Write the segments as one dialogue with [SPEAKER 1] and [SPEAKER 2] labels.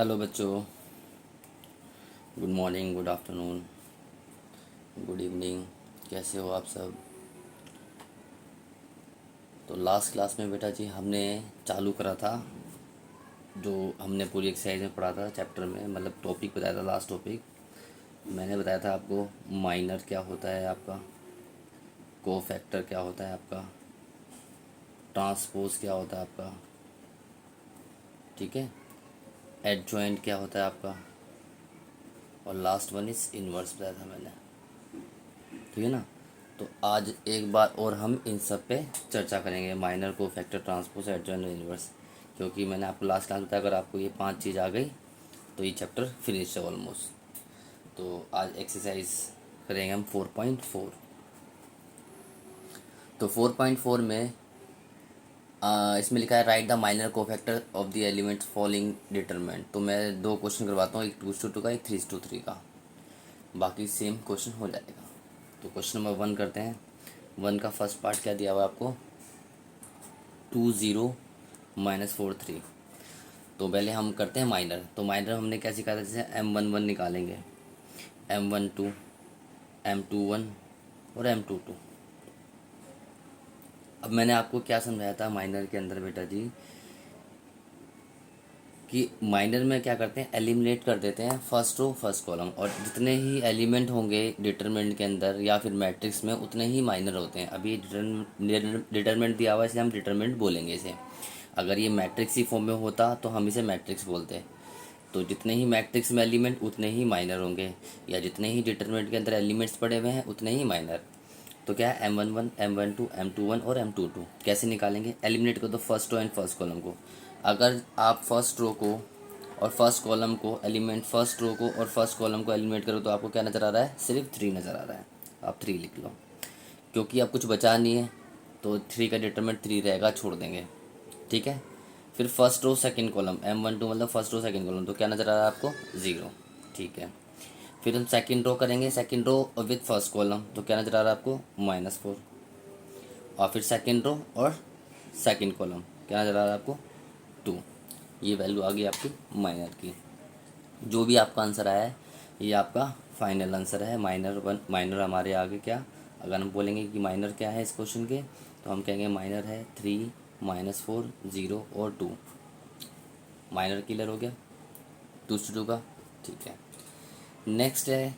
[SPEAKER 1] Hello बच्चों। Good morning, good afternoon, good evening. कैसे हो आप सब? तो लास्ट क्लास में बेटा जी हमने चालू करा था, जो हमने पूरी एक्सरसाइज में पढ़ा था चैप्टर में, मतलब टॉपिक बताया था। लास्ट टॉपिक मैंने बताया था आपको, माइनर क्या होता है आपका, को फैक्टर क्या होता है आपका, ट्रांसपोज क्या होता है आपका, ठीक है, एडजॉइंट क्या होता है आपका, और लास्ट वन इज़ इन्वर्स बताया था मैंने, ठीक है ना। तो आज एक बार और हम इन सब पे चर्चा करेंगे, माइनर, को फैक्टर, ट्रांसपोज, एडजॉइंट और इन्वर्स। क्योंकि मैंने आपको लास्ट क्लास बताया, अगर आपको ये 5 चीज़ आ गई तो ये चैप्टर फिनिश है ऑलमोस्ट। तो आज एक्सरसाइज करेंगे हम 4.4। तो 4.4 में इसमें लिखा है right the minor cofactor of the elements following determinant. तो मैं 2 क्वेश्चन करवाता हूँ, एक 2:2 का, एक 3:3 का, बाकी सेम क्वेश्चन हो जाएगा। तो क्वेश्चन नंबर 1 करते हैं। 1 का फर्स्ट पार्ट क्या दिया हुआ है आपको, 20-4 3। तो पहले हम करते हैं माइनर। तो माइनर हमने क्या सीखा था, जैसे M11 निकालेंगे, M12, M21 और M22। अब मैंने आपको क्या समझाया था माइनर के अंदर बेटा जी, कि माइनर में क्या करते हैं, एलिमिनेट कर देते हैं फर्स्ट रो फर्स्ट कॉलम, और जितने ही एलिमेंट होंगे डिटरमिनेंट के अंदर या फिर मैट्रिक्स में उतने ही माइनर होते हैं। अभी डिटरमिनेंट दिया हुआ है इसलिए हम डिटरमिनेंट बोलेंगे इसे। अगर ये मैट्रिक्स ही फॉर्म में होता तो हम इसे मैट्रिक्स बोलते। तो जितने ही मैट्रिक्स में एलिमेंट उतने ही माइनर होंगे, या जितने ही डिटरमिनेंट के अंदर एलिमेंट्स पड़े हुए हैं उतने ही माइनर। तो क्या है, M11, M12, M21 और M22 कैसे निकालेंगे, एलिमिनेट कर दो first row and first column को। अगर आप फर्स्ट रो को और फर्स्ट कॉलम को एलिमेंट, फर्स्ट रो को और फर्स्ट कॉलम को एलिमिनेट करो तो आपको क्या नज़र आ रहा है, सिर्फ 3 नज़र आ रहा है। आप 3 लिख लो, क्योंकि अब कुछ बचा नहीं है तो 3 का डिटरमिनेंट 3 रहेगा, छोड़ देंगे, ठीक है। फिर first row second column, M12 मतलब फर्स्ट रो सेकंड कॉलम, तो क्या नज़र आ रहा है आपको, 0, ठीक है। फिर हम सेकंड रो करेंगे, second row with first column, तो क्या नज़र आ रहा है आपको, -4। और फिर सेकंड रो और सेकंड कॉलम, क्या नज़र आ रहा है आपको, 2। ये वैल्यू आ गई आपकी माइनर की। जो भी आपका आंसर आया है ये आपका फाइनल आंसर है। माइनर वन, माइनर हमारे आगे क्या, अगर हम बोलेंगे कि माइनर क्या है इस क्वेश्चन के, तो हम कहेंगे माइनर है 3, -4, 0 और 2। माइनर क्लियर हो गया 2:2 का, ठीक है। नेक्स्ट है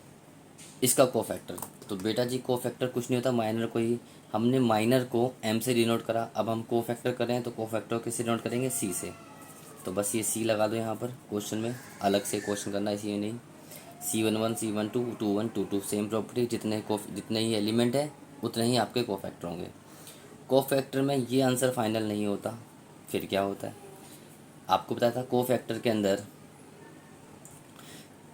[SPEAKER 1] इसका कोफैक्टर। तो बेटा जी कोफैक्टर कुछ नहीं होता, माइनर को ही हमने माइनर को M से डिनोट करा, अब हम कोफैक्टर करें तो कोफैक्टर किससे डिनोट करेंगे, C से। तो बस ये C लगा दो यहाँ पर क्वेश्चन में, अलग से क्वेश्चन करना इसी नहीं। C11, C12, 21, 22 सेम प्रॉपर्टी, जितने ही एलिमेंट है उतने ही आपके कोफैक्टर होंगे। कोफैक्टर में ये आंसर फाइनल नहीं होता, फिर क्या होता है, आपको बताया था कोफैक्टर के अंदर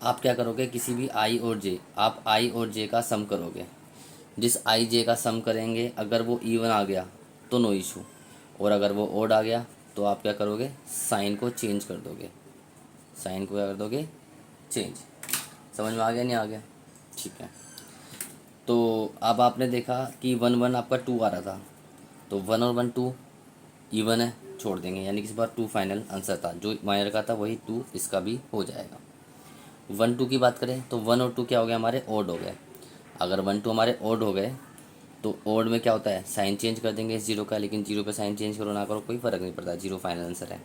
[SPEAKER 1] आप क्या करोगे, किसी भी I और J, आप I और J का सम करोगे। जिस I J का सम करेंगे अगर वो इवन आ गया तो नो इशू, और अगर वो ओड आ गया तो आप क्या करोगे, साइन को चेंज कर दोगे। साइन को क्या कर दोगे, चेंज। समझ में आ गया, नहीं आ गया, ठीक है। तो अब आपने देखा कि 1 1 आपका 2 आ रहा था, तो 1 और 1 2 इवन है, छोड़ देंगे, यानी कि इस बार 2 फाइनल आंसर था, जो माइनर का था वही 2 इसका भी हो जाएगा। 1 2 की बात करें तो 1 और 2 क्या हो गया, हमारे ओड हो गए। अगर 1 2 हमारे ओड हो गए तो ओड में क्या होता है, साइन चेंज कर देंगे इस 0 का, लेकिन 0 पे साइन चेंज करो ना करो कोई फ़र्क नहीं पड़ता, 0 फाइनल आंसर है।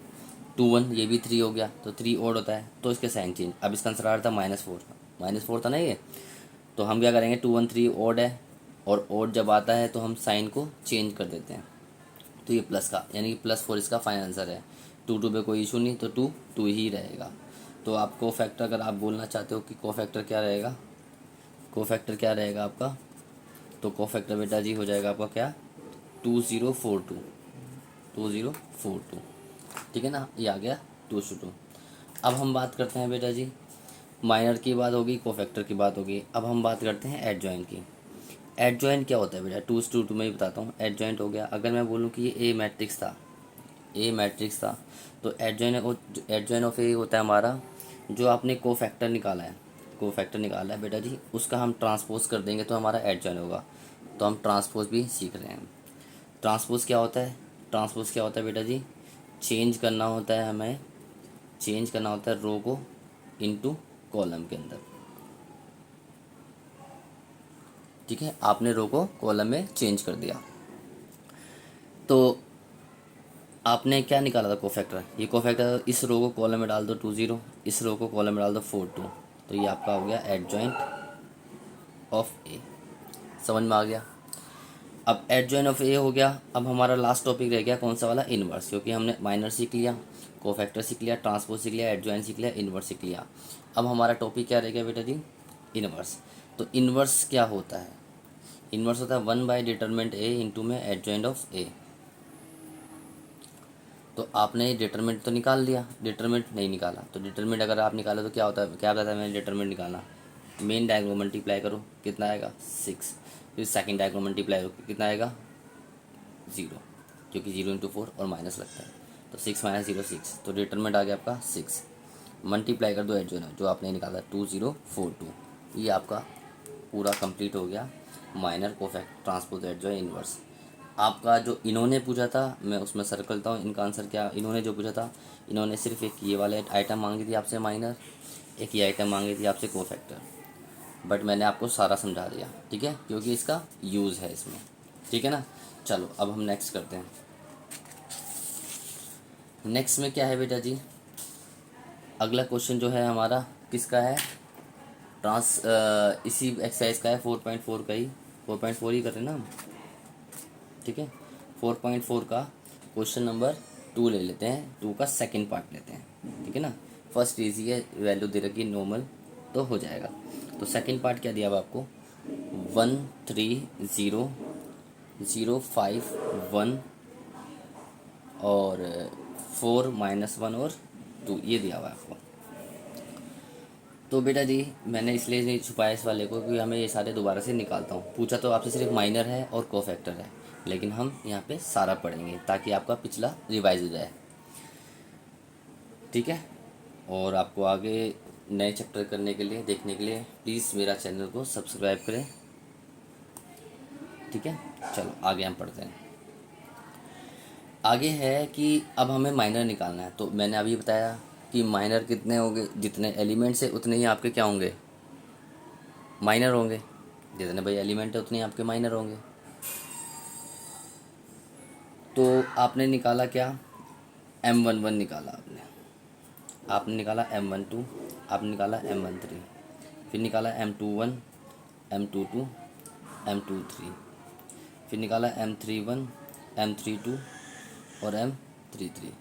[SPEAKER 1] 2 1 ये भी 3 हो गया, तो 3 ओड होता है तो इसके साइन चेंज। अब इसका आंसर आ रहा था -4, -4 था ना ये, तो हम क्या करेंगे, 2 1 3 ओड है, और ओड जब आता है तो हम साइन को चेंज कर देते हैं, तो ये प्लस का, यानी कि +4 इसका फाइनल आंसर है। 2 2 पे कोई इशू नहीं, तो 2 2 ही रहेगा। तो आप को फैक्टर, अगर आप बोलना चाहते हो कि को फैक्टर क्या रहेगा, को फैक्टर क्या रहेगा आपका, तो को फैक्टर बेटा जी हो जाएगा आपका क्या, 2042, 2042, ठीक है ना, ये आ गया 2:2। अब हम बात करते हैं बेटा जी, माइनर की बात होगी, को फैक्टर की बात होगी, अब हम बात करते हैं एडजॉइंट की। एडजॉइंट क्या होता है बेटा, 2:2 में ही बताता हूँ। एडजॉइंट हो गया, अगर मैं बोलूँ कि ये ए मैट्रिक्स था, ए मैट्रिक्स था, तो एडजॉइन ऑफ ए होता है हमारा, जो आपने को फैक्टर निकाला है, को फैक्टर निकाला है बेटा जी, उसका हम ट्रांसपोज कर देंगे तो हमारा एडजॉइन होगा। तो हम ट्रांसपोज भी सीख रहे हैं। ट्रांसपोज क्या होता है, ट्रांसपोज क्या होता है बेटा जी, चेंज करना होता है हमें, चेंज करना होता है रो को इनटू कॉलम के अंदर। ठीक है, आपने रो को कॉलम में चेंज कर दिया। तो आपने क्या निकाला था कोफैक्टर, ये कोफैक्टर इस रो को कॉलम में डाल दो 2 0, इस रो को कॉलम में डाल दो 4 2, तो ये आपका हो गया एडजॉइंट ऑफ ए। समझ में आ गया। अब एडजॉइंट ऑफ ए हो गया। अब हमारा लास्ट टॉपिक रह गया कौन सा वाला, इनवर्स, क्योंकि हमने माइनर सीख लिया, कोफैक्टर सीख लिया, ट्रांसपोज सीख लिया, एडजॉइंट सीख लिया, इनवर्स सीख लिया। अब हमारा टॉपिक क्या रह गया बेटा जी, इनवर्स। तो इनवर्स क्या होता है, इनवर्स होता है 1/डिटरमिनेंट ए इंटू में एडजॉइंट ऑफ ए। तो आपने डिटरमिनेंट तो निकाल लिया, डिटरमिनेंट नहीं निकाला, तो डिटरमिनेंट अगर आप निकालो तो क्या होता है, क्या बताया मैंने डिटरमिनेंट निकालना, मेन डायगोनल मल्टीप्लाई करो कितना आएगा 6, फिर सेकंड डायगोनल मल्टीप्लाई करो कितना आएगा 0, क्योंकि 0 × 4 और माइनस लगता है, तो 6 - 0 6, तो डिटरमिनेंट आ गया आपका 6। मल्टीप्लाई कर दो एडजॉइंट जो आपने निकाला 2 0 4 2, ये आपका पूरा कंप्लीट हो गया माइनर कोफैक्ट ट्रांसपोज एडजॉइंट इनवर्स। आपका जो इन्होंने पूछा था मैं उसमें सर्कल करता हूँ, इनका आंसर क्या, इन्होंने जो पूछा था, इन्होंने सिर्फ एक ये वाले आइटम मांगी थी आपसे माइनर, एक ये आइटम मांगी थी आपसे कोफैक्टर, बट मैंने आपको सारा समझा दिया। ठीक है, क्योंकि इसका यूज़ है इसमें। ठीक है ना। चलो अब हम नेक्स्ट करते हैं। नेक्स्ट में क्या है बेटा जी, अगला क्वेश्चन जो है हमारा किसका है, इसी एक्सरसाइज का है 4.4 का ही, 4.4 ही कर रहे हैं ना हम। ठीक है, 4.4 का क्वेश्चन नंबर 2 ले लेते हैं, 2 का सेकंड पार्ट लेते हैं। ठीक है ना, फर्स्ट इजी है, वैल्यू दे रखी नॉर्मल तो हो जाएगा। तो सेकंड पार्ट क्या दिया हुआ आपको, 1 3 0 0 5 1 और 4 -1 और 2, ये दिया हुआ है आपको। तो बेटा जी मैंने इसलिए नहीं छुपाया इस वाले को क्योंकि हमें ये सारे दोबारा से निकालता हूँ। पूछा तो आपसे सिर्फ माइनर है और कोफैक्टर है, लेकिन हम यहाँ पे सारा पढ़ेंगे ताकि आपका पिछला रिवाइज हो जाए। ठीक है, और आपको आगे नए चैप्टर करने के लिए, देखने के लिए प्लीज़ मेरा चैनल को सब्सक्राइब करें। ठीक है, चलो आगे हम पढ़ते हैं। आगे है कि अब हमें माइनर निकालना है। तो मैंने अभी बताया कि माइनर कितने होंगे, जितने एलिमेंट्स है उतने ही आपके क्या होंगे, माइनर होंगे। जितने भाई एलिमेंट है उतने ही आपके माइनर होंगे। तो आपने निकाला क्या, M11 निकाला आपने, आपने निकाला M12, आपने निकाला M13, फिर निकाला M21, M22, M23, फिर निकाला M31, M32 और M33।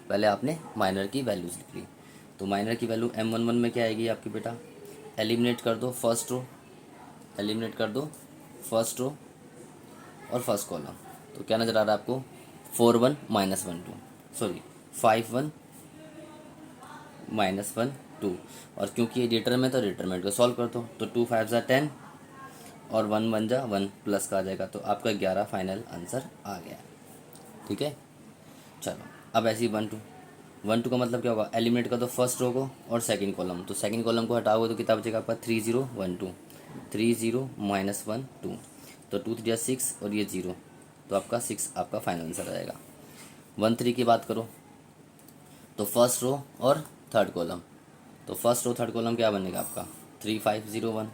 [SPEAKER 1] पहले आपने माइनर की वैल्यूज़ लिख ली। तो माइनर की वैल्यू M11 में क्या आएगी आपकी बेटा, एलिमिनेट कर दो फर्स्ट रो, एलिमिनेट कर दो फर्स्ट रो और फर्स्ट कॉलम। तो क्या नज़र आ रहा है आपको, 4 1 -1 2, सॉरी 5 1 -1 2, और क्योंकि ये डिटरमिनेंट तो डिटरमिनेंट को सॉल्व कर दो, तो 2 5 ज़ा 10 और 1 1 ज़ा 1 प्लस का आ जाएगा, तो आपका 11 फाइनल आंसर आ गया। ठीक है, चलो अब ऐसे ही 1 2 का मतलब क्या होगा, एलिमिनेट कर दो फर्स्ट रो को और सेकंड कॉलम। तो सेकंड कॉलम को हटाओगे तो कितना बचेगा आपका 3 0 1 2, 3 0 -1 2, तो 2 3 6 और ये 0, तो आपका 6 आपका फाइनल आंसर आ जाएगा। 1 3 की बात करो तो फर्स्ट रो और थर्ड कॉलम, तो फर्स्ट रो थर्ड कॉलम क्या बनेगा आपका 3 5 0 1,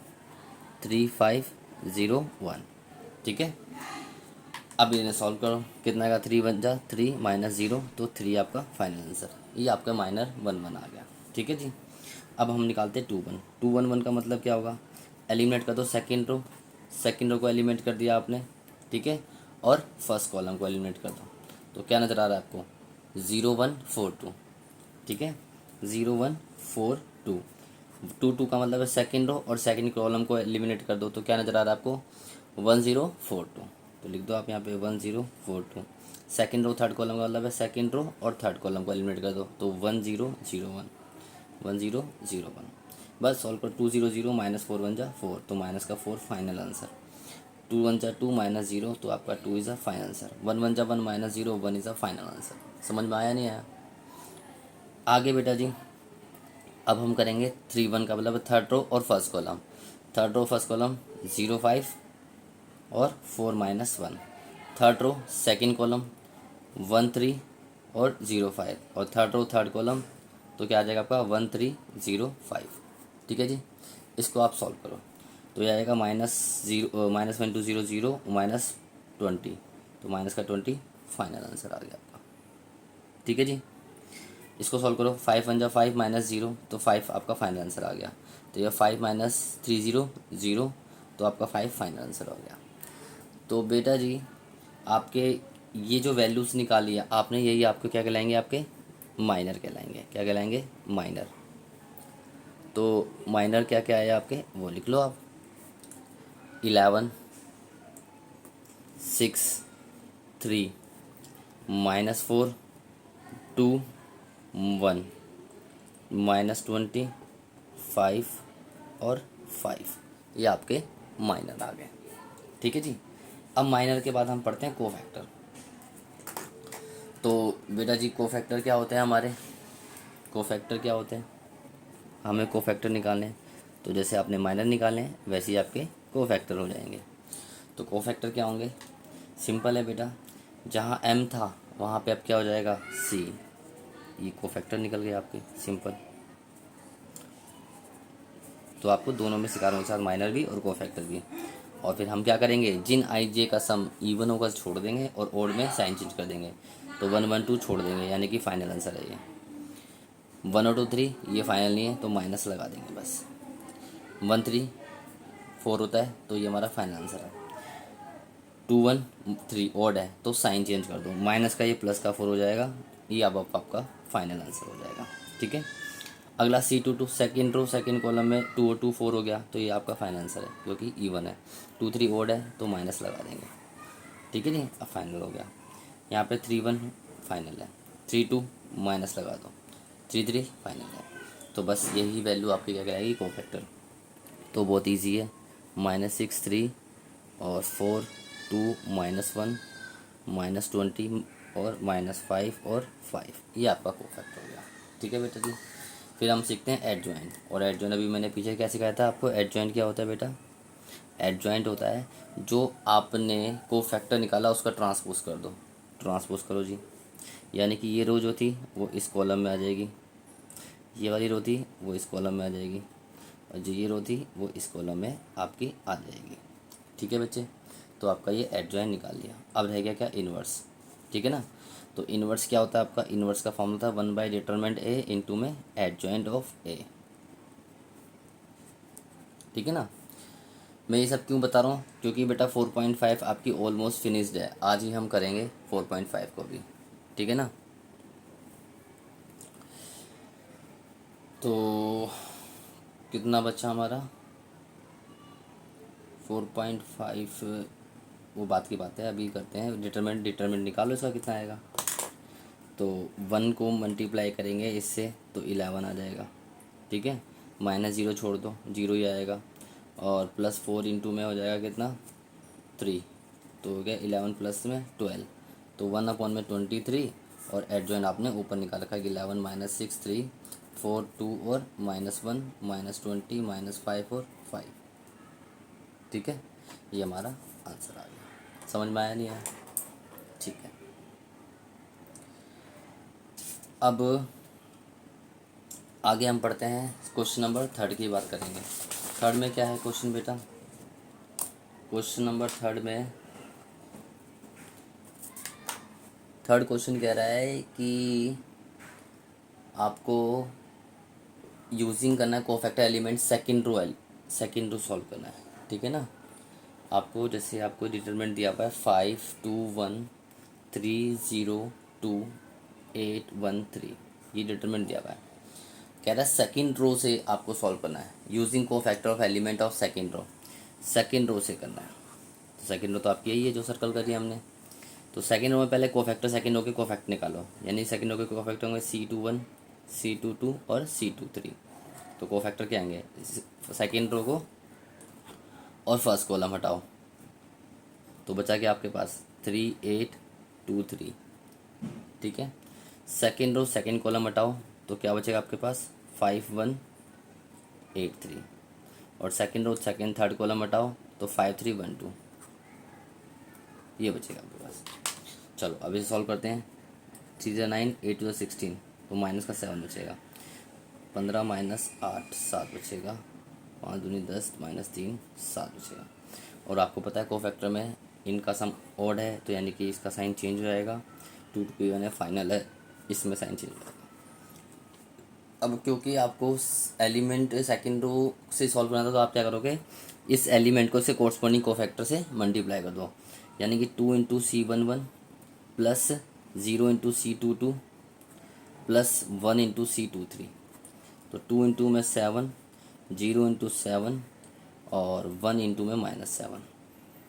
[SPEAKER 1] 3 5 0 1। ठीक है, अब इन्हें सॉल्व करो, कितना आएगा 3 1 जा 3 -0, तो 3 आपका फाइनल आंसर, ये आपका माइनर 1 1 आ गया। ठीक है जी, अब हम निकालते हैं 2 1, 2 1 1 का मतलब क्या होगा, एलिमिनेट कर दो सेकंड रो, सेकंड रो को एलिमिनेट कर दिया आपने। ठीक है, और फर्स्ट कॉलम को एलिमिनेट कर दो, तो क्या नज़र आ रहा है आपको 0 1 4 2। ठीक है, 0 1 4 2, 2 2 का मतलब है सेकंड रो और सेकंड कॉलम को एलिमिनेट कर दो, तो क्या नज़र आ रहा है आपको 1 0 4 2, तो लिख दो आप यहाँ पे 1 0 4 2। सेकंड रो थर्ड कॉलम का मतलब है सेकंड रो और थर्ड कॉलम को एलिमिनेट कर दो, तो 1 0 0 1, 1 0 0 1। बस सॉल्व कर, 2 0 0 -4 1 जा 4, तो माइनस का 4 फाइनल आंसर। 2 1 जा 2 -0, तो आपका 2 इज़ अ फाइनल आंसर। 1 1 जा 1 -0, 1 इज़ अ फाइनल आंसर। समझ में आया नहीं आया। आगे बेटा जी अब हम करेंगे 3 1 का मतलब थर्ड रो और first column, third row first column 0 5 और 4 -1, थर्ड रो सेकंड कॉलम 1 3 और 0 5, और थर्ड रो थर्ड कॉलम तो क्या आ जाएगा आपका 1305। ठीक है जी, इसको आप सॉल्व करो तो ये आएगा -1200 -20, तो माइनस का 20 फाइनल आंसर आ गया आपका। ठीक है जी, इसको सॉल्व करो, 5 वन जा 5 -0, तो 5 आपका फाइनल आंसर आ गया। तो यह 5 -30 0, तो आपका 5 फाइनल आंसर हो गया। तो बेटा जी आपके ये जो वैल्यूज़ निकाली है आपने, यही आपको क्या कहलाएंगे, आपके माइनर कहलाएंगे। क्या कहलाएंगे? माइनर। तो माइनर क्या क्या है आपके, वो लिख लो आप। 11 6 3 -4 2 1 -20 5 और 5, ये आपके माइनर आ गए। ठीक है जी, अब माइनर के बाद हम पढ़ते हैं कोफैक्टर। तो बेटा जी कोफैक्टर क्या होते हैं हमारे, कोफैक्टर क्या होते हैं, हमें कोफैक्टर निकालने हैं। तो जैसे आपने माइनर निकाले हैं वैसे ही आपके कोफैक्टर हो जाएंगे। तो कोफैक्टर क्या होंगे, सिंपल है बेटा, जहाँ m था वहाँ पे अब क्या हो जाएगा, c, ये कोफैक्टर निकल गए आपके, सिंपल। तो आपको दोनों में सिखा रहा हूँ, एक साथ माइनर भी और कोफैक्टर भी। और फिर हम क्या करेंगे, जिन आई जे का सम इवन होगा छोड़ देंगे और ओड में साइन चेंज कर देंगे। तो 1 1 2 छोड़ देंगे, यानी कि फाइनल आंसर है ये। 1 और 2 3 ये फाइनल नहीं है तो माइनस लगा देंगे बस। 1 3 4 होता है तो ये हमारा फाइनल आंसर है। 2 1 3 ओड है तो साइन चेंज कर दो, माइनस का ये प्लस का 4 हो जाएगा, ये अब आपका फाइनल आंसर हो जाएगा। ठीक है, अगला C2 second row second column में 2 और 2 4 हो गया, तो ये आपका फाइनल आंसर है क्योंकि इवन है। 2 3 ओड है तो माइनस लगा देंगे। ठीक है जी, अब फाइनल हो गया। यहाँ पे 3 1 फाइनल है, 3 2 माइनस लगा दो, 3 3 फाइनल है। तो बस यही वैल्यू आपकी क्या कहलाएगी, कोफैक्टर। तो बहुत ईजी है, -6 3 और 4 2 -1 -20 और -5 और 5, ये आपका कोफैक्टर हो गया। ठीक है बेटा जी, फिर हम सीखते हैं एडजॉइंट। और एडजॉइंट अभी मैंने पीछे क्या सिखाया था आपको, एडजॉइंट क्या होता है बेटा, एडजॉइंट होता है जो आपने कोफैक्टर निकाला उसका ट्रांसपोज कर दो। ट्रांसपोज करो जी, यानी कि ये रो जो थी वो इस कॉलम में आ जाएगी, ये वाली रो थी वो इस कॉलम में आ जाएगी, और जो ये रो थी वो इस कॉलम में आपकी आ जाएगी। ठीक है बच्चे, तो आपका ये एडजॉइंट निकाल लिया। अब रह गया क्या, इन्वर्स। ठीक है ना, तो इन्वर्स क्या होता है आपका, इन्वर्स का फॉर्मूला था 1/डिटरमिनेंट a इंटू में एडजॉइंट ऑफ a। ठीक है ना, मैं ये सब क्यों बता रहा हूँ, क्योंकि बेटा 4.5 आपकी ऑलमोस्ट फिनिश्ड है, आज ही हम करेंगे 4.5 को भी। ठीक है ना, तो कितना बच्चा हमारा 4.5, वो बात की बात है, अभी करते हैं डिटरमिनेंट निकालो इसका कितना आएगा। तो 1 को मल्टीप्लाई करेंगे इससे तो 11 आ जाएगा। ठीक है, -0 छोड़ दो, 0 ही आएगा, और +4 इंटू में हो जाएगा कितना, 3, तो हो गया 11 प्लस में 12, तो 1/23। और एडजॉइंट आपने ऊपर निकाल रखा है 11 -6 3 4 2 और -1 -20 -5 और 5। ठीक है, ये हमारा आंसर आ गया। समझ में आया नहीं आया? ठीक है, अब आगे हम पढ़ते हैं क्वेश्चन नंबर 3 की बात करेंगे। 3 में क्या है क्वेश्चन बेटा, क्वेश्चन नंबर 3 में थर्ड क्वेश्चन कह रहा है कि आपको यूजिंग करना है cofactor element second row solve करना है। ठीक है ना, आपको जैसे आपको डिटरमिनेंट दिया हुआ है 5 2 1 3 0 2 8 1 3, ये डिटरमिनेंट दिया हुआ है। कह रहा है सेकेंड रो से आपको सॉल्व करना है using cofactor of element of second row. Second row से करना है, तो सेकेंड रो तो आपकी यही है जो सर्कल करी हमने। तो सेकेंड रो में पहले कोफैक्टर सेकेंड रो के कोफैक्ट निकालो, यानी सेकेंड रो के कोफैक्टर होंगे C21 C22 और C23। तो कोफैक्टर क्या आएंगे, सेकेंड रो को और फर्स्ट कॉलम हटाओ, तो बचा क्या आपके पास 3 8 2 3। ठीक है, सेकेंड रो सेकेंड कॉलम हटाओ तो क्या बचेगा आपके पास 5 1 8 3, और second row second third column हटाओ तो 5 3 1 2, ये बचेगा आपके पास। चलो अब इसे सॉल्व करते हैं। 3 9 8 16, तो माइनस का 7 बचेगा। 15 माइनस 8 7 बचेगा, 5 दूनी 10 माइनस 3 7 बचेगा। और आपको पता है कोफैक्टर में इनका सम ओड है, तो यानी कि इसका साइन चेंज हो जाएगा। 2 to p1 है, फाइनल है, इसमें साइन चेंज हो जाएगा। अब क्योंकि आपको एलिमेंट सेकंड रो से सॉल्व करना था, तो आप क्या करोगे, इस एलिमेंट को इससे कोरस्पॉन्डिंग कोफैक्टर से मल्टीप्लाई कर दो, यानी कि 2 × C11 plus 0 × C22 plus 1 × C23। तो 2 में 7, 0 × 7 और 1 में -7,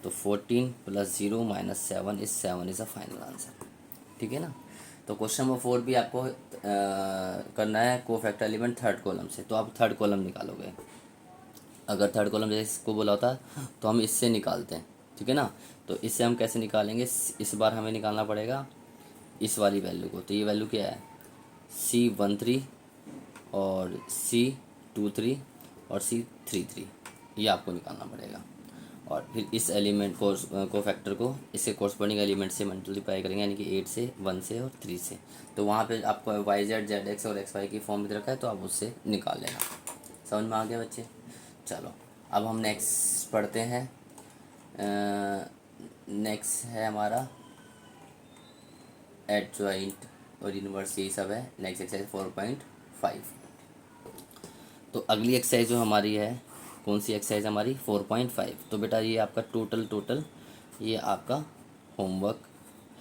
[SPEAKER 1] तो 14 plus 0 minus 7 is 7 is a final answer. ठीक है ना। तो क्वेश्चन नंबर 4 भी आपको करना है कोफैक्टर एलिमेंट थर्ड कॉलम से। तो आप थर्ड कॉलम निकालोगे। अगर थर्ड कॉलम जैसे इसको बोला होता तो हम इससे निकालते हैं, ठीक है ना। तो इससे हम कैसे निकालेंगे, इस बार हमें निकालना पड़ेगा इस वाली वैल्यू को। तो ये वैल्यू क्या है, C13 और C23 और C33, ये आपको निकालना पड़ेगा। और फिर इस एलिमेंट को फैक्टर को इससे कोरस्पॉन्डिंग एलिमेंट से मल्टीप्लाई करेंगे, यानी कि 8 से, 1 से और 3 से। तो वहाँ पे आपको YZ ZX और XY की फॉर्म में रखा है, तो आप उससे निकाल लेना। समझ में आ गया बच्चे। चलो अब हम नेक्स्ट पढ़ते हैं। नेक्स्ट है हमारा एडजॉइंट और इनवर्स, यही सब है। Next exercise 4.5। तो अगली एक्सरसाइज जो हमारी है, कौन सी एक्सरसाइज हमारी 4.5। तो बेटा ये आपका टोटल ये आपका होमवर्क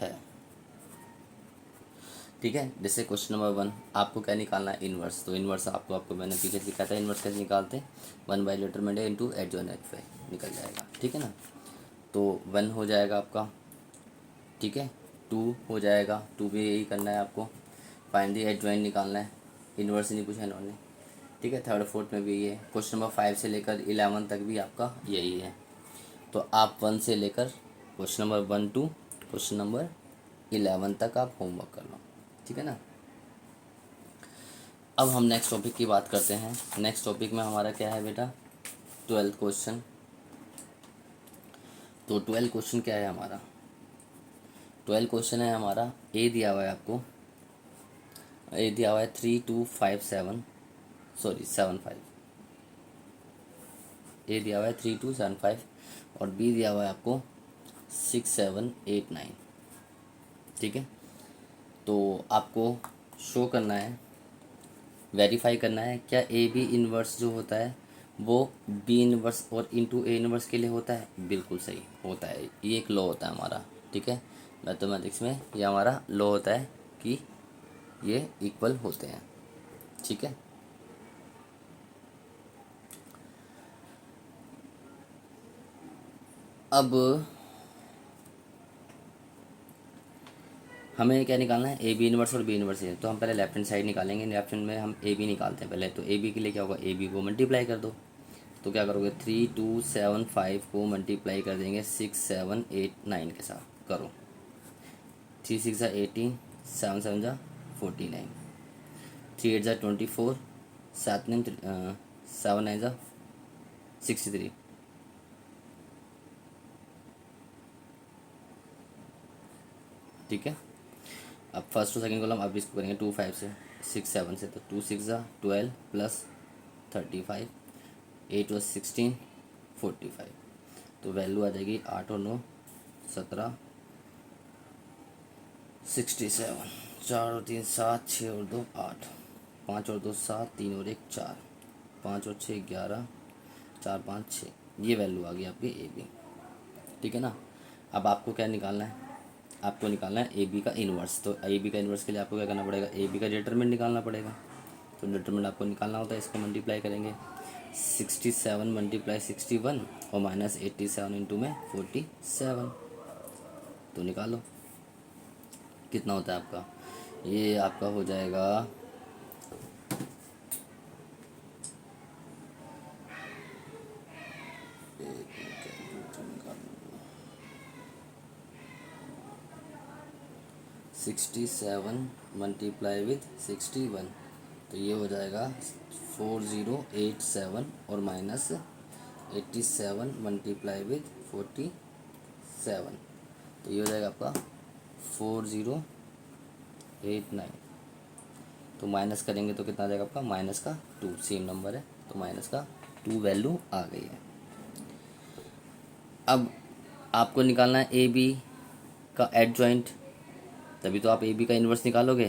[SPEAKER 1] है, ठीक है। जैसे क्वेश्चन नंबर 1 आपको क्या निकालना है, इनवर्स। तो इनवर्स आपको मैंने पीछे सिखाया था इनवर्स कैसे निकालते हैं। 1/डिटरमिनेंट A इंटू एडजॉइंट XY निकल जाएगा, ठीक है ना। तो 1 हो जाएगा आपका, ठीक है। 2 हो जाएगा, 2 भी यही करना है आपको। फाइनली एडजॉइंट निकालना है, इनवर्स नहीं पूछा इन्होंने, ठीक है। थर्ड फोर्थ में भी ये है। क्वेश्चन नंबर 5 से लेकर 11 तक भी आपका यही है। तो आप 1 से लेकर question number 1 to question number 11 तक आप होमवर्क कर लो, ठीक है ना। अब हम नेक्स्ट टॉपिक की बात करते हैं। नेक्स्ट टॉपिक में हमारा क्या है बेटा, 12th क्वेश्चन। तो 12 क्वेश्चन क्या है हमारा, 12 क्वेश्चन है हमारा। ए दिया हुआ है आपको, ए दिया हुआ है 3257, सॉरी 75। ए दिया हुआ है 3275 और बी दिया हुआ है आपको 6789, ठीक है। तो आपको शो करना है, वेरीफाई करना है क्या ए बी इन्वर्स जो होता है वो बी इन्वर्स और इंटू ए इन्वर्स के लिए होता है। बिल्कुल सही होता है, ये एक लॉ होता है हमारा, ठीक है। मैथमेटिक्स में ये हमारा लॉ होता है कि ये इक्वल होते हैं, ठीक है। अब हमें क्या निकालना है, ए बी इन्वर्स और बी इन्वर्स है। तो हम पहले लेफ्ट हैंड साइड निकालेंगे, लेफ्ट हैंड में हम ए बी निकालते हैं पहले। तो ए बी के लिए क्या होगा, ए बी को मल्टीप्लाई कर दो। तो क्या करोगे, 3275 को मल्टीप्लाई कर देंगे 6789 के साथ। करो, 3 6 ज़ा 18, 7 7 ज़ा 49, 3 8 ज़ा 24, 7 9 7 9 ज़ा 63, ठीक है। अब फर्स्ट टू सेकंड कॉलम अब इसको करेंगे 2 5 से, 6 7 से। तो 2 6 ज़ा 12 प्लस 35, 8 और 16 45। तो वैल्यू आ जाएगी 8 और 9 17, 67, 4 और 3 7, 6 और 2 8, 5 और 2 7, 3 और 1 4, 5 और 6 11, 4 5 6। ये वैल्यू आ गई आपकी ए बी, ठीक है ना। अब आपको क्या निकालना है, आपको निकालना है ए बी का इन्वर्स। तो ए बी का इन्वर्स के लिए आपको क्या करना पड़ेगा, ए बी का डिटरमिनेंट निकालना पड़ेगा। तो डिटरमिनेंट आपको निकालना होता है, इसको मल्टीप्लाई करेंगे 67 मल्टीप्लाई 61 और माइनस 87 इंटू में 47। तो निकालो कितना होता है आपका, ये आपका हो जाएगा 67 मल्टीप्लाई विथ 61। तो ये हो जाएगा 4087 और माइनस 87 मल्टीप्लाई विथ 47। तो ये हो जाएगा आपका 4089। तो माइनस करेंगे तो कितना आ जाएगा आपका, माइनस का 2, सेम नंबर है तो माइनस का 2 वैल्यू आ गई है। अब आपको निकालना है ए बी का एडजॉइंट, तभी तो आप ए बी का इन्वर्स निकालोगे,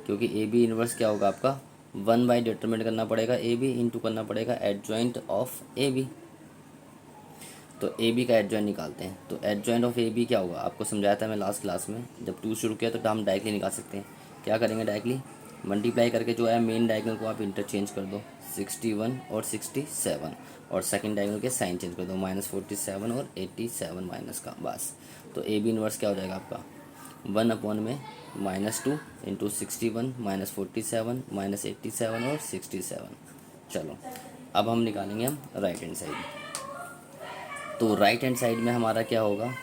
[SPEAKER 1] क्योंकि ए बी इन्वर्स क्या होगा आपका, 1 बाई डिटरमिनेंट करना पड़ेगा ए बी इंटू करना पड़ेगा एडजॉइंट ऑफ ए बी। तो ए बी का एडजॉइंट निकालते हैं। तो एडजॉइंट ऑफ ए बी क्या होगा, आपको समझाया था मैं लास्ट क्लास में, जब 2 शुरू किया तो हम डायरेक्टली निकाल सकते हैं। क्या करेंगे, डायरेक्टली मल्टीप्लाई करके जो है मेन डायगोनल को आप इंटरचेंज कर दो, 61 और 67, और सेकंड डायगोनल के साइन चेंज कर दो, -47 और 87 माइनस का, बस। तो ए बी इन्वर्स क्या हो जाएगा आपका, 1 में -2 इंटू 61 -47 -87 और 67। चलो अब हम निकालेंगे हम राइट हैंड साइड। तो राइट हैंड साइड में हमारा क्या होगा,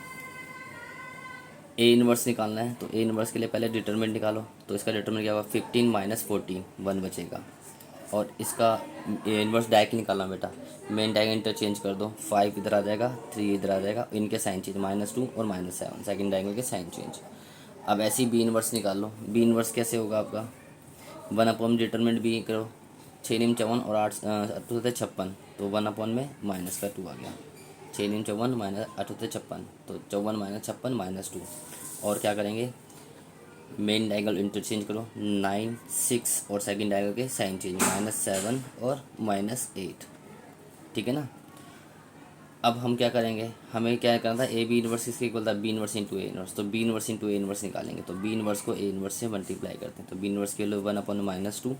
[SPEAKER 1] ए इन्वर्स निकालना है। तो ए इन्वर्स के लिए पहले डिटरमिनेंट निकालो। तो इसका डिटरमिनेंट क्या होगा, 15 - 14, 1 बचेगा। और इसका ए इन्वर्स डायरेक्ट निकालना बेटा, मेन डायगोनल इंटरचेंज कर दो, 5 इधर आ जाएगा, 3 इधर आ जाएगा, इनके साइन चेंज, -2 और -7, सेकंड डायगोनल के साइन चेंज। अब ऐसे ही बी इन्वर्स निकाल लो। बी इन्वर्स कैसे होगा आपका, 1 डिटरमिनेंट बी करो, 6 निम 54 और 8 8 होते 56, तो 1 में माइनस का 2 आ गया, 6 निम 54 -8 होते 56, तो 54 - 56 -2। और क्या करेंगे, मेन डायगोनल इंटरचेंज करो, 9 6 और सेकंड डायगोनल के साइन चेंज, -7 और -8, ठीक है ना। अब हम क्या करेंगे, हमें क्या करना था, ए बी इन्वर्स किसके इक्वल था, B inverse into A inverse. तो B inverse into A inverse निकालेंगे। तो बी इन्वर्स को ए इन्वर्स से मल्टीप्लाई करते हैं। तो बी इन्वर्स के लिए 1/-2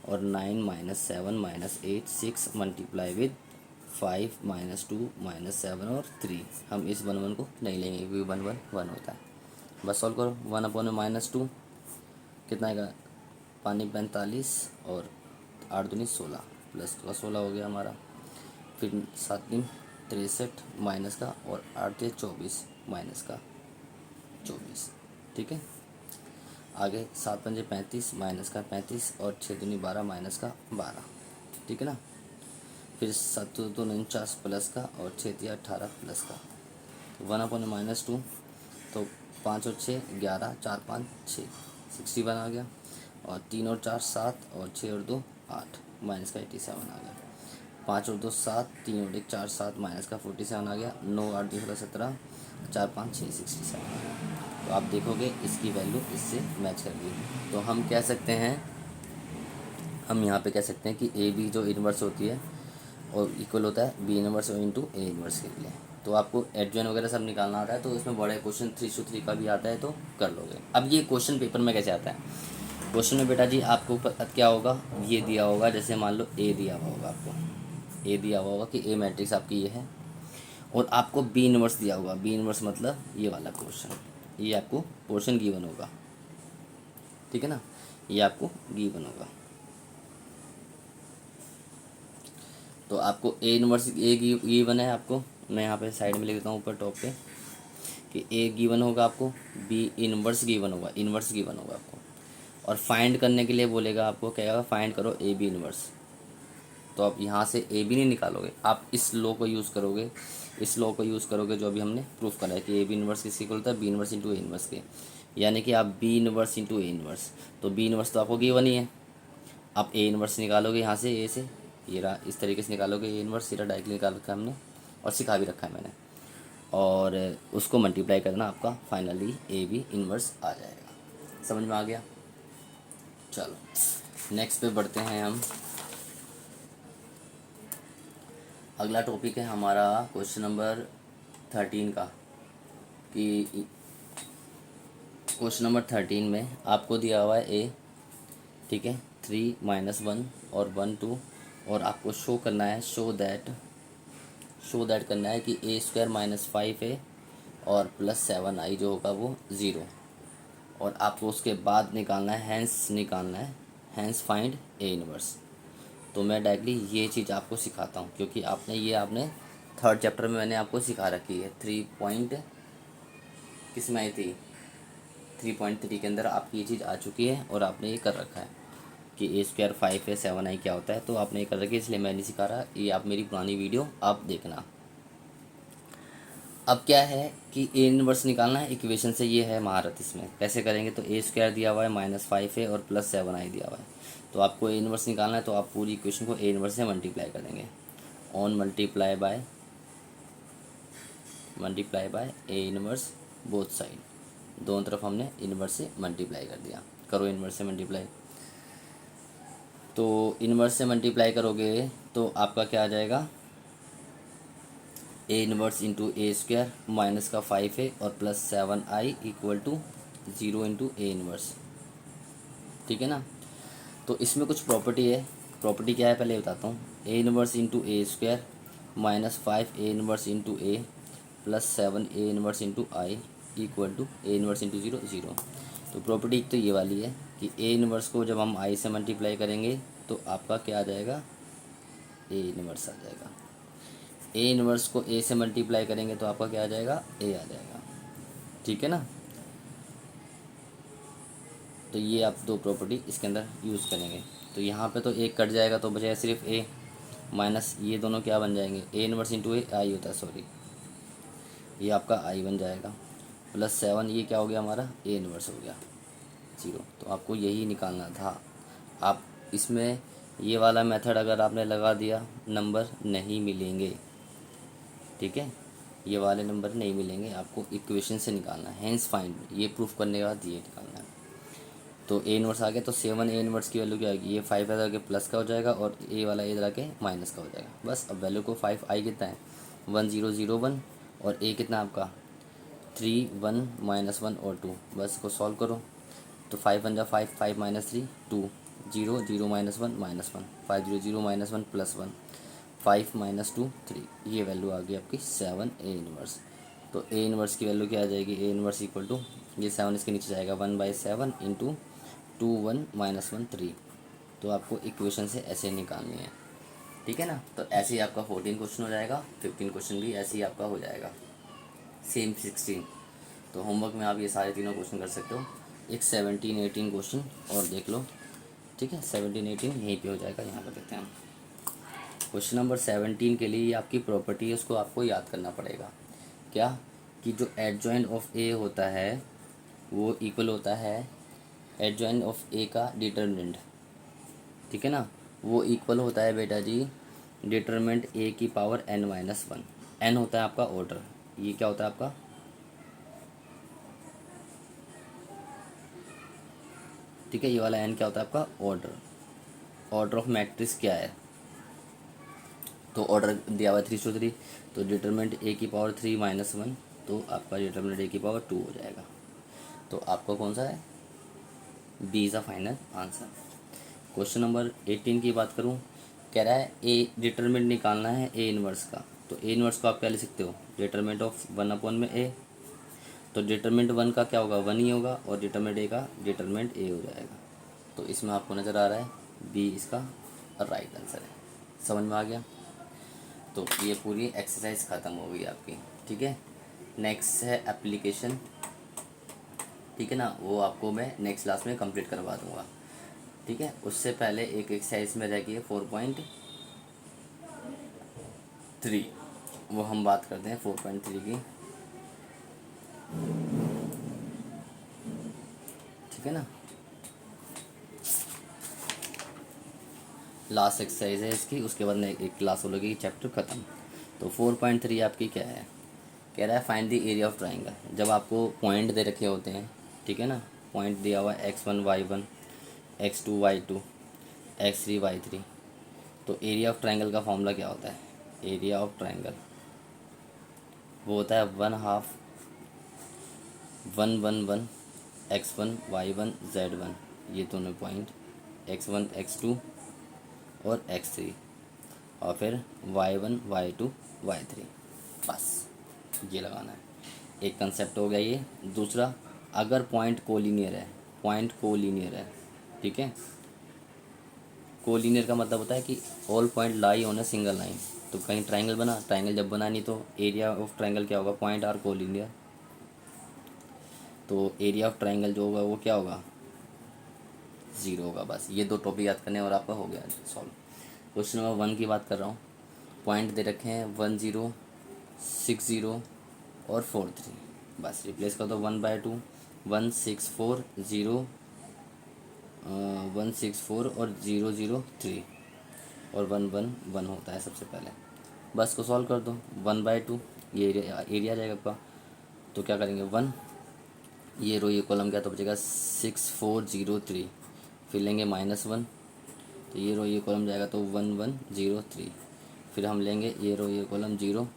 [SPEAKER 1] और 9 - 7 -8 6 मल्टीप्लाई विद 5 -2 -7 और 3। हम इस 1 को नहीं लेंगे क्योंकि 1 1 1 होता है। बस सॉल्व करो, 1/-2 कितना आएगा, 45 और 8 दूनी 16, प्लस का 16 हो गया हमारा, फिर 7 दिन 63 माइनस का, और 8 × 24 माइनस का 24, ठीक है। आगे 7 पंजे 35 माइनस का 35 और 6 दूनी 12 माइनस का 12, ठीक है ना। फिर 7 2 49 प्लस का, और 6 3 18 प्लस का। 1/-2 तो 5 और 6 11, 4 5 6, 61 आ गया। और 3 और 4 7 और 6 और 2 8 माइनस का 87 आ गया। 5 और 2 7, 3 और 1 4 7 माइनस का 47 आ गया। 9 8 2 16 17, 4 5 6 67 आ गया। तो आप देखोगे इसकी वैल्यू इससे मैच कर गई। तो हम कह सकते हैं, हम यहाँ पे कह सकते हैं कि ए बी जो इन्वर्स होती है और इक्वल होता है बी इन्वर्स और इंटू ए इन्वर्स के लिए। तो आपको एडजॉइन वगैरह सब निकालना आता है, तो इसमें बड़े क्वेश्चन 303 का भी आता है, तो कर लोगे। अब ये क्वेश्चन पेपर में कैसे आता है, क्वेश्चन में बेटा जी आपको क्या होगा, ये दिया होगा, जैसे मान लो ए दिया हुआ होगा, आपको ए दिया हुआ होगा कि ए मैट्रिक्स आपकी ये है, और आपको बी इन्वर्स दिया होगा। बी इन्वर्स मतलब ये वाला पोर्शन, ये आपको पोर्शन गिवन होगा, ठीक है ना, ये आपको गिवन होगा। तो आपको ए इन्वर्स ए गिवन है आपको, मैं यहाँ पे साइड में लिख देता हूँ ऊपर टॉप पे कि ए गिवन होगा आपको, बी इन्वर्स गिवन होगा, इन्वर्स गिवन होगा आपको। और फाइंड करने के लिए बोलेगा आपको, क्या होगा, फाइंड करो ए बी इन्वर्स। तो आप यहाँ से ए बी नहीं निकालोगे, आप इस लॉ को यूज़ करोगे, इस लॉ को यूज़ करोगे जो अभी हमने प्रूफ करा है कि ए बी इन्वर्स किसके इक्वल होता है, B inverse into A inverse के, यानी कि आप B inverse into A inverse. तो बी इन्वर्स तो आपको गिवन ही है, आप ए इन्वर्स निकालोगे यहाँ से, ए से, ये रहा, इस तरीके से निकालोगे ए इन्वर्स, सीधा डायरेक्टली निकाल रखा है हमने और सिखा भी रखा है मैंने, और उसको मल्टीप्लाई करना, आपका फाइनली ए बी इन्वर्स आ जाएगा। समझ में आ गया। चलो नेक्स्ट पे बढ़ते हैं हम। अगला टॉपिक है हमारा क्वेश्चन नंबर 13 का, कि क्वेश्चन नंबर 13 में आपको दिया हुआ है ए, ठीक है, 3 - 1 और 1 2, और आपको शो करना है, शो दैट करना है कि a² - 5 है और +7i जो होगा वो 0, और आपको उसके बाद निकालना है, हैंस फाइंड ए इन्वर्स। तो मैं डायरेक्टली ये चीज़ आपको सिखाता हूँ, क्योंकि आपने 3rd चैप्टर में मैंने आपको सिखा रखी है, 3 पॉइंट किस में आई थी, 3.3 के अंदर आपकी ये चीज़ आ चुकी है, और आपने ये कर रखा है कि a² 5 है 7i क्या होता है, तो आपने ये कर रखी है, इसलिए मैं नहीं सिखा रहा, ये आप मेरी पुरानी वीडियो आप देखना। अब क्या है कि ए इनवर्स निकालना है इक्वेशन से, ये है महारत इसमें। कैसे करेंगे, तो ए स्क्वायर दिया हुआ है -5 है और +7i दिया हुआ है, तो आपको ए इनवर्स निकालना है, तो आप पूरी इक्वेशन को ए इनवर्स से मल्टीप्लाई कर देंगे। On multiply by A inverse both side, दोनों तरफ हमने इनवर्स से मल्टीप्लाई कर दिया। करो इनवर्स से मल्टीप्लाई, तो इनवर्स से मल्टीप्लाई करोगे तो आपका क्या आ जाएगा, A inverse into A square, minus का 5 है और +7i equal to 0 into A inverse. ठीक है ना। तो इसमें कुछ प्रॉपर्टी है, प्रॉपर्टी क्या है पहले ये बताता हूँ। A inverse into A square -5 A inverse into A +7 A inverse into I equal to A inverse into 0 0। तो प्रॉपर्टी तो ये वाली है कि ए इनवर्स को जब हम आई से मल्टीप्लाई करेंगे तो आपका क्या आ जाएगा, ए इनवर्स आ जाएगा। ए इनवर्स को ए से मल्टीप्लाई करेंगे तो आपका क्या आ जाएगा, ए आ जाएगा। ठीक है ना। तो ये आप दो प्रॉपर्टी इसके अंदर यूज़ करेंगे। तो यहाँ पे तो एक कट जाएगा तो बचेगा सिर्फ ए, माइनस ये दोनों क्या बन जाएंगे, ए इनवर्स इंटू ए आई होता है, सॉरी ये आपका आई बन जाएगा, +7 ये क्या हो गया हमारा, ए इनवर्स हो गया 0। तो आपको यही निकालना था। आप इसमें ये वाला मेथड अगर आपने लगा दिया नंबर नहीं मिलेंगे। ठीक है, ये वाले नंबर नहीं मिलेंगे, आपको इक्वेशन से निकालना है। हैंस फाइंड, ये प्रूफ करने के बाद ये निकालना है। तो ए इनवर्स आ गया, तो 7 ए इनवर्स की वैल्यू क्या आएगी, ये 5 इधर के प्लस का हो जाएगा और ए वाला इधर के माइनस का हो जाएगा। बस अब वैल्यू को 5 आई कितना है 1001 और ए कितना आपका 3 1 -1 और 2, बस इसको सॉल्व करो। तो 5 1 जा 5 5 -3 2 0 0 -1 -1 5 0 0 -1 +1 5 -2 3, ये वैल्यू आ गई आपकी 7 ए इनवर्स। तो ए इनवर्स की वैल्यू क्या आ जाएगी, ए इनवर्स इक्वल टू ये 7 इसके नीचे जाएगा 1/7 इंटू 2 1 -1 3। तो आपको इक्वेशन से ऐसे निकालनी है। ठीक है ना। तो ऐसे ही आपका 14 क्वेश्चन हो जाएगा, 15 क्वेश्चन भी ऐसे ही आपका हो जाएगा, सेम 16। तो होमवर्क में आप ये सारे तीनों क्वेश्चन कर सकते हो। एक 17 18 क्वेश्चन और देख लो। ठीक है, 17 18 यहीं पे हो जाएगा, यहाँ पर देखते हैं हम। क्वेश्चन नंबर 17 के लिए आपकी प्रॉपर्टी है, उसको आपको याद करना पड़ेगा। क्या, कि जो एडजॉइंट ऑफ ए होता है वो इक्वल होता है एडजॉइंट ऑफ ए का डिटर्मिनेंट। ठीक है ना, वो इक्वल होता है बेटा जी डिटर्मिनेंट ए की पावर n-1। n होता है आपका ऑर्डर, ये क्या होता है आपका, ठीक है, ये वाला n क्या होता है आपका ऑर्डर। ऑर्डर ऑफ मैट्रिक्स क्या है, तो ऑर्डर दिया हुआ है 3 3, तो डिटरमिनेंट ए की पावर 3 -1, तो आपका डिटरमिनेंट ए की पावर 2 हो जाएगा। तो आपका कौन सा है, B is a final answer. Question number 18 की बात करूँ, कह रहा है ए डिटरमिनेंट निकालना है ए इनवर्स का। तो ए इनवर्स को आप क्या लिख सकते हो, डिटरमिनेंट ऑफ 1 में ए। तो डिटरमिनेंट 1 का क्या होगा, 1 ही होगा, और डिटरमिनेंट ए का डिटरमिनेंट ए हो जाएगा। तो इसमें आपको नज़र आ रहा है बी इसका राइट आंसर है। समझ में आ गया। तो ये पूरी एक्सरसाइज ख़त्म हो गई आपकी। ठीक है, नेक्स्ट है एप्लीकेशन। ठीक है ना, वो आपको मैं नेक्स्ट क्लास में कंप्लीट करवा दूँगा। ठीक है, उससे पहले एक एक्सरसाइज में रह गई है 4.3, वो हम बात करते हैं 4.3 की। ठीक है ना, लास्ट एक्सरसाइज है इसकी, उसके बाद एक क्लास हो लगेगी, चैप्टर ख़त्म। तो 4.3 आपकी क्या है, कह रहा है find the area of triangle. जब आपको पॉइंट दे रखे होते हैं, ठीक है ना, पॉइंट दिया हुआ है x1 y1 x2 y2 x3 y3, तो एरिया ऑफ ट्राइंगल का फॉर्मूला क्या होता है, एरिया ऑफ ट्राइंगल वो होता है 1/2 1 1 1 x1 y1 z1, ये दोनों पॉइंट x1 x2 और x3, और फिर y1 y2 y3, बस ये लगाना है। एक कंसेप्ट हो गया ये। दूसरा, अगर पॉइंट कोलिनियर है, पॉइंट कोलिनियर है, ठीक है, कोलिनियर का मतलब होता है कि all point lie on a single line. तो कहीं ट्राइंगल बना, ट्राइंगल जब बना नहीं तो एरिया ऑफ ट्राइंगल क्या होगा, पॉइंट आर कोलिनियर, तो एरिया ऑफ ट्राइंगल जो होगा वो क्या होगा, 0 होगा। बस ये दो टॉपिक याद करने और आपका हो गया सॉल्व। क्वेश्चन नंबर 1 की बात कर रहा हूँ। पॉइंट दे रखे हैं 1 0 6 0 और 4 3। बस रिप्लेस कर दो 1/2, 164 और 0 0 3 और 1 1 1 होता है सबसे पहले। बस को सॉल्व कर दो 1/2, ये एरिया आ जाएगा आपका। तो क्या करेंगे 1, ये रो ये कॉलम क्या तो बचेगा 6403, फिर लेंगे -1, तो ये रो ये कॉलम जाएगा तो 1103, फिर हम लेंगे ये रो ये कॉलम 0,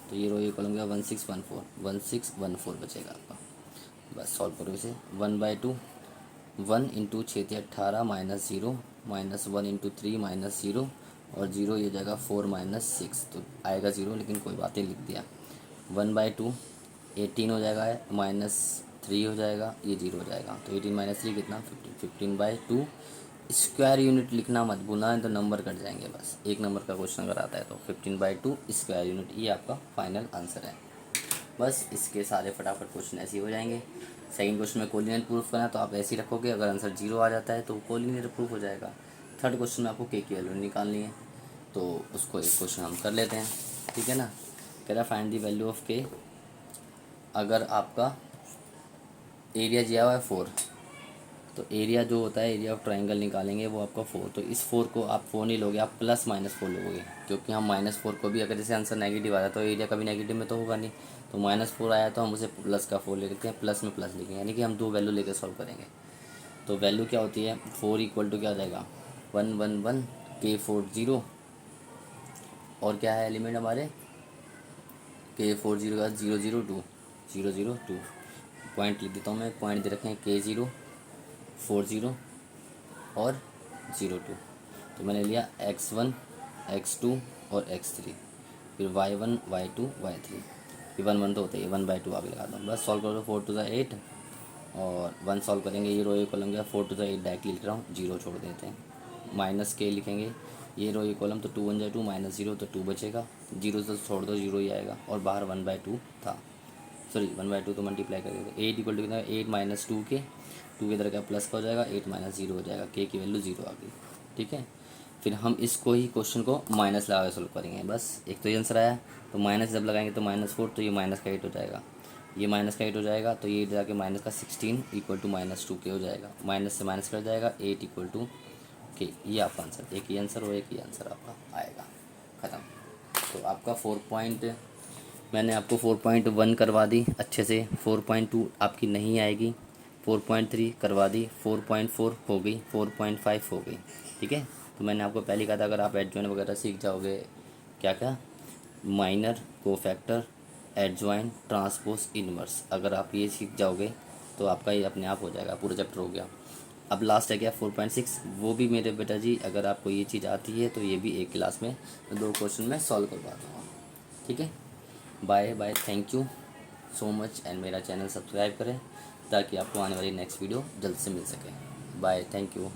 [SPEAKER 1] तो ये रो ये कॉलम क्या 1614 बचेगा आपका। बस सॉल्व करो इसे 1/2, 1 इंटू 6 × 18 -0 -1 इंटू 3 -0 और 0 ये जाएगा 4 -6, तो आएगा 0 लेकिन कोई बात नहीं लिख दिया। 1/2 18 हो जाएगा, -3 हो जाएगा, ये 0 हो जाएगा, तो 18 - 3 कितना 15, 15/2 स्क्वायर यूनिट लिखना मत भूलना है तो नंबर कट जाएंगे। बस एक नंबर का क्वेश्चन अगर आता है तो 15/2 स्क्वायर यूनिट, ये आपका फाइनल आंसर है। बस इसके सारे फटाफट क्वेश्चन ऐसे ही हो जाएंगे। सेकंड क्वेश्चन में कोलिनियर प्रूफ करना है तो आप ऐसे ही रखोगे, अगर आंसर 0 आ जाता है तो कोलिनियर प्रूफ हो जाएगा। थर्ड क्वेश्चन में आपको के की वैल्यू निकालनी है, तो उसको एक क्वेश्चन हम कर लेते हैं, ठीक है ना। कह रहा फाइंड दी वैल्यू ऑफ के, अगर आपका एरिया दिया हुआ है 4, तो एरिया जो होता है एरिया ऑफ ट्राइंगल निकालेंगे वो आपका 4, तो इस 4 को आप 4 नहीं लोगे, आप +-4 लोगे, क्योंकि हम -4 को भी अगर जैसे आंसर नेगेटिव आया तो एरिया कभी नेगेटिव में तो होगा नहीं, तो -4 आया तो हम उसे प्लस का 4 ले लेते हैं, प्लस में प्लस लिखेंगे, यानी कि हम 2 वैल्यू लेकर सॉल्व करेंगे। तो वैल्यू क्या होती है 4 इक्वल टू क्या हो जाएगा 111 K40, और क्या है एलिमेंट हमारे K40 का 002 पॉइंट लिख देता हूँ मैं, पॉइंट दे रखे हैं K0 40 और 02, तो मैंने लिया x1 x2 और x3, फिर y1 y2 y3, फिर 1 1 तो होता है 1/2 आगे लगा दो। बस सॉल्व कर दो 4 × 8 और 1 सॉल्व करेंगे, ये रो ये कॉलम गया 4 × 8 डायरेक्ट लिख रहा हूँ, 0 छोड़ देते हैं, -k लिखेंगे, ये रो ये कॉलम तो 2 1 2 -0 तो 2 बचेगा, 0 तो छोड़ दो 0 ही आएगा, और बाहर 1/2 था, सॉरी 1/2 तो मल्टीप्लाई करेंगे 8 इक्वल टू कितना 8 - 2k, 2 की तरह का प्लस का हो जाएगा, 8 - 0 हो जाएगा, k की वैल्यू 0 आ गई, ठीक है। फिर हम इसको ही क्वेश्चन को माइनस लगा के सोल्व करेंगे। बस एक तो ये आंसर आया, तो माइनस जब लगाएंगे तो -4, तो ये -8 हो जाएगा, ये -8 हो जाएगा, तो ये जाके -16 इक्वल टू -2k हो जाएगा, माइनस से माइनस कर जाएगा 8 इक्वल टू k, ये आपका आंसर, एक ही आंसर और एक ही आंसर आपका आएगा, ख़त्म। तो आपका मैंने आपको 4.1 करवा दी अच्छे से, 4.2 आपकी नहीं आएगी, 4.3 करवा दी, 4.4 हो गई, 4.5 हो गई, ठीक है। तो मैंने आपको पहले कहा था अगर आप एडजॉइन वगैरह सीख जाओगे, क्या क्या minor, cofactor, adjoin, transpose, inverse, अगर आप ये सीख जाओगे तो आपका ये अपने आप हो जाएगा, पूरा चैप्टर हो गया। अब लास्ट है क्या 4.6, वो भी मेरे बेटा जी अगर आपको ये चीज़ आती है तो ये भी एक क्लास में 2 क्वेश्चन में सॉल्व करवा दूँगा, ठीक है। Bye bye, thank you so much, and मेरा चैनल सब्सक्राइब करें ताकि आपको आने वाली नेक्स्ट वीडियो जल्द से मिल सके। Bye, thank you.